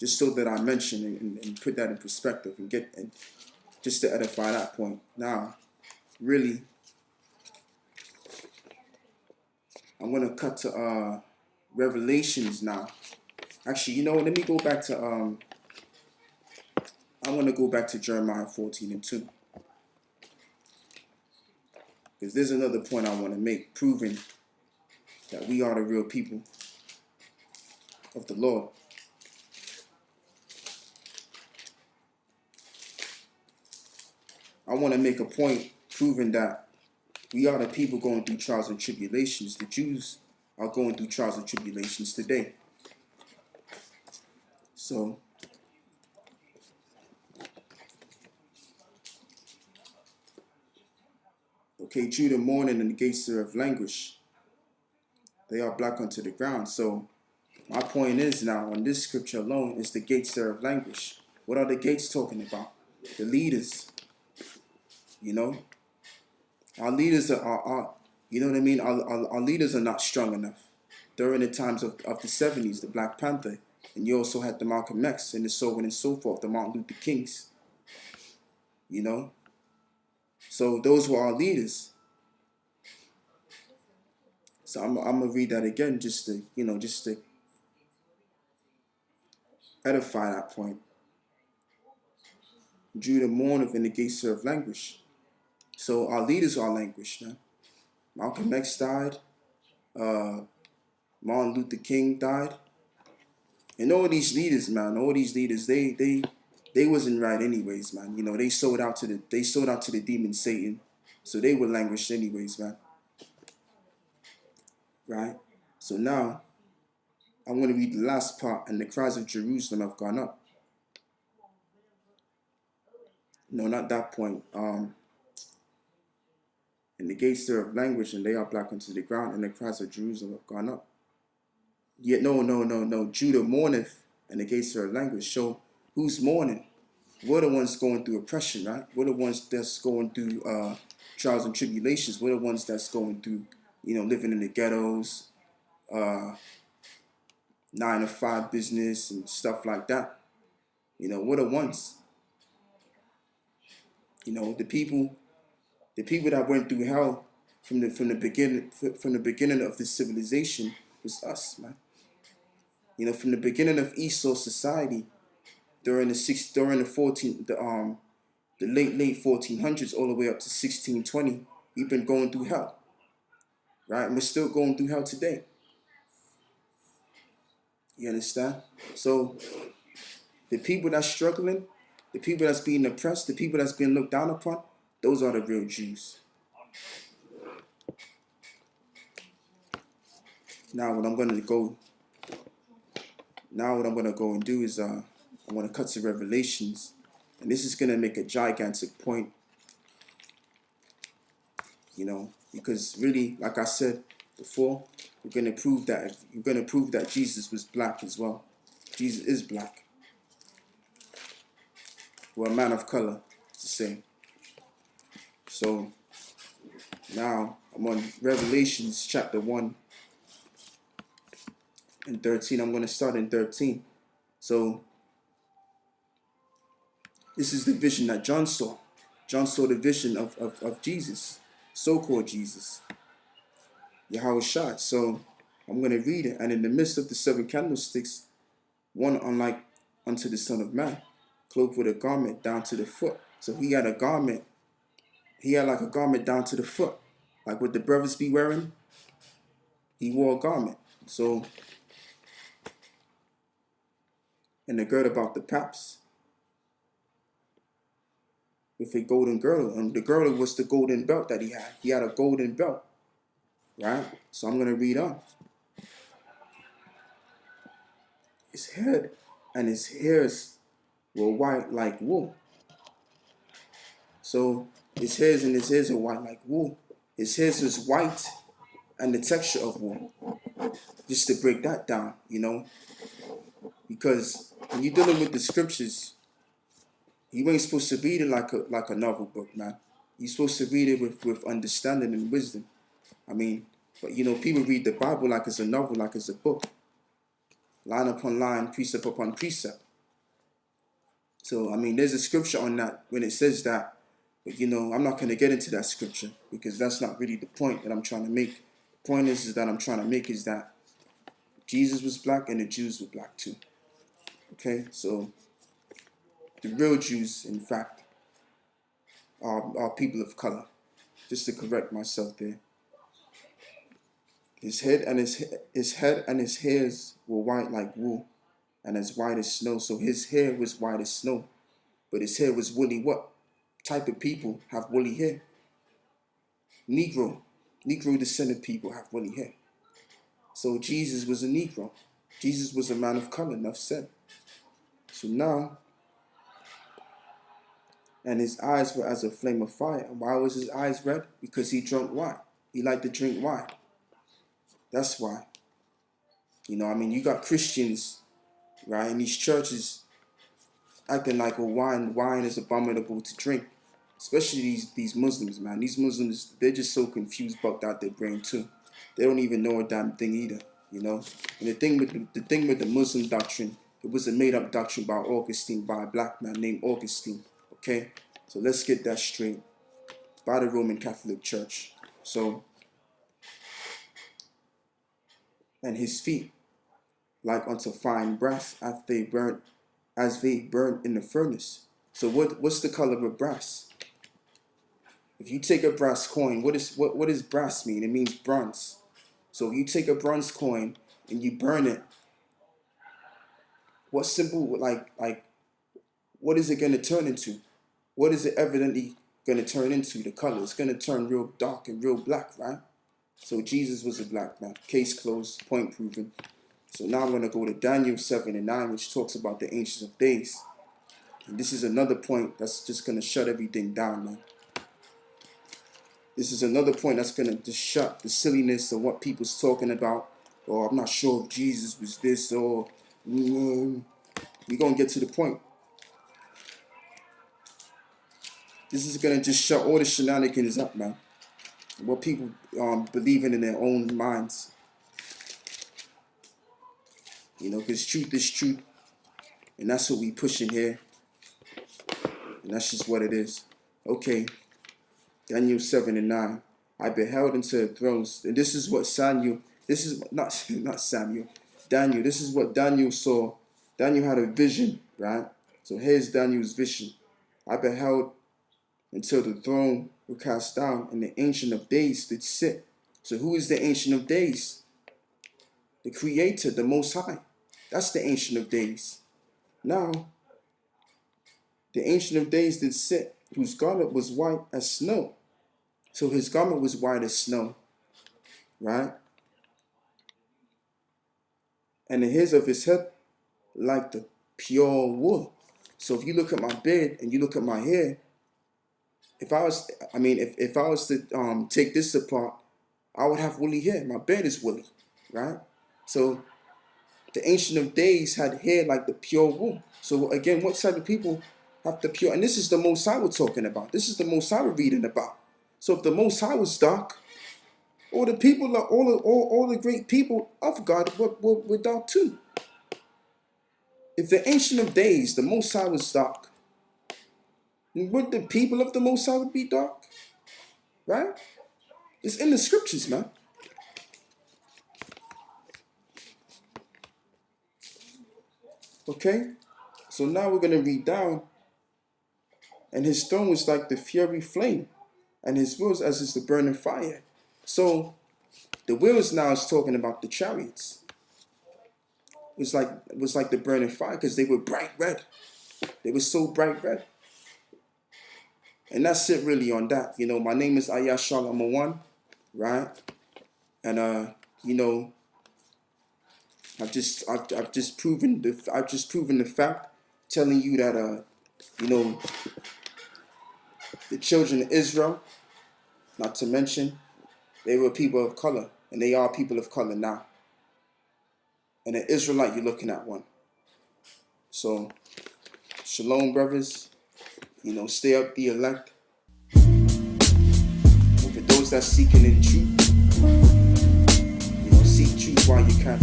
just so that I mention and put that in perspective and just to edify that point. Now, really, I'm going to cut to Revelations now. Actually, let me go back to, I want to go back to Jeremiah 14:2. Because there's another point I want to make, proving that we are the real people of the Lord. I want to make a point proving that we are the people going through trials and tribulations. The Jews are going through trials and tribulations today. So, okay, Judah mourning and the gates thereof languish. They are black unto the ground. So, my point is now, on this scripture alone, is the gates thereof languish. What are the gates talking about? The leaders. Our leaders are you know what I mean? Our leaders are not strong enough. During the times of the 70s, the Black Panther, and you also had the Malcolm X and so on and so forth, the Martin Luther Kings. So those were our leaders. So I'm gonna read that again just to edify that point. Judah mourneth and the gates thereof languish. So our leaders are languished, man. Malcolm X died. Martin Luther King died. And all these leaders, man, they wasn't right anyways, man. They sold out to the demon Satan. So they were languished anyways, man. Right? So now I'm going to read the last part. And the cries of Jerusalem have gone up. No, not that point. And the gates thereof languish, and they are black unto the ground, and the cries of Jerusalem have gone up. Yet no. Judah mourneth, and the gates thereof languish. So who's mourning? We're the ones going through oppression, right? We're the ones that's going through trials and tribulations. We're the ones that's going through, living in the ghettos, 9-to-5 business and stuff like that. We're the ones. The people that went through hell from the beginning of this civilization was us, man. From the beginning of Esau society, during the late 1400s all the way up to 1620, we've been going through hell, right? And we're still going through hell today. You understand? So the people that's struggling, the people that's being oppressed, the people that's being looked down upon, those are the real Jews. Now what I'm gonna go and do is I want to cut to Revelations, and this is gonna make a gigantic point, because really, like I said before, we're gonna prove that Jesus was black as well. Jesus is black. Well, a man of color, it's the same. So now I'm on Revelations chapter 1 and 13. I'm going to start in 13. So this is the vision that John saw. John saw the vision of Jesus, so-called Jesus, Yahushua. So I'm going to read it. And in the midst of the 7 candlesticks, one unlike unto the Son of Man, clothed with a garment down to the foot. So he had a garment. He had like a garment down to the foot, like what the brothers be wearing. He wore a garment. So, and the girdle about the paps with a golden girdle. And the girdle was the golden belt that he had. He had a golden belt, right? So I'm going to read on. His head and his hairs were white like wool. So his hairs are white like wool. His hairs is white and the texture of wool. Just to break that down, because when you're dealing with the scriptures, you ain't supposed to read it like a novel book, man. You're supposed to read it with understanding and wisdom. But people read the Bible like it's a novel, like it's a book. Line upon line, precept upon precept. So, I mean, there's a scripture on that when it says that, but I'm not going to get into that scripture because that's not really the point that I'm trying to make. The point is that I'm trying to make is that Jesus was black and the Jews were black too. Okay, so the real Jews, in fact, are people of color. Just to correct myself there. His head and his hairs were white like wool, and as white as snow. So his hair was white as snow, but his hair was woolly. What type of people have woolly hair? Negro descended people have woolly hair. So Jesus was a Negro. Jesus was a man of color, enough said. So now, and his eyes were as a flame of fire. And why was his eyes red? Because he drank wine. He liked to drink wine. That's why. You got Christians, right, in these churches acting like wine is abominable to drink. Especially these Muslims, man. These Muslims, they're just so confused, bugged out their brain too. They don't even know a damn thing either, And the thing with the Muslim doctrine, it was a made-up doctrine by Augustine, by a black man named Augustine. Okay, so let's get that straight. By the Roman Catholic Church. So, and his feet like unto fine brass as they burn in the furnace. So what's the color of brass? If you take a brass coin, what does brass mean? It means bronze. So if you take a bronze coin and you burn it, what symbol, like what is it going to turn into? What is it evidently going to turn into? The color. It's going to turn real dark and real black, right? So Jesus was a black man. Case closed, point proven. So now I'm going to go to Daniel 7 and 9, which talks about the Ancients of Days. And this is another point that's just going to shut everything down, man. This is another point that's going to just shut the silliness of what people's talking about. Or I'm not sure if Jesus was this or... We're going to get to the point. This is going to just shut all the shenanigans up, man. What people believe in their own minds. Because truth is truth. And that's what we pushing here. And that's just what it is. Okay. Daniel 7 and 9. I beheld into the thrones. And this is what Daniel, this is what Daniel saw. Daniel had a vision, right? So here's Daniel's vision. I beheld until the throne were cast down, and the Ancient of Days did sit. So who is the Ancient of Days? The Creator, the Most High. That's the Ancient of Days. Now, the Ancient of Days did sit, whose garment was white as snow. So his garment was white as snow, right? And the hairs of his head like the pure wool. So if you look at my beard and you look at my hair, if I was to take this apart, I would have woolly hair. My beard is woolly, right? So the Ancient of Days had hair like the pure wool. So again, what type of people have the pure? And this is the Most High we're talking about. This is the Most High we're reading about. So if the Most High was dark, all the people, all the great people of God were dark too. If the Ancient of Days, the Most High was dark, would the people of the Most High be dark? Right? It's in the scriptures, man. Okay? So now we're going to read down. And his throne was like the fiery flame, and his wheels as is the burning fire. So the wheels now is talking about the chariots. It was like the burning fire because they were bright red. They were so bright red. And that's it really on that. My name is Ayah Shalom 1, right? And I've just proven the fact, telling you that the children of Israel, not to mention, they were people of color, and they are people of color now. And an Israelite, you're looking at one. So, shalom, brothers. Stay up the elect. And for those that seeking in truth, seek truth while you can.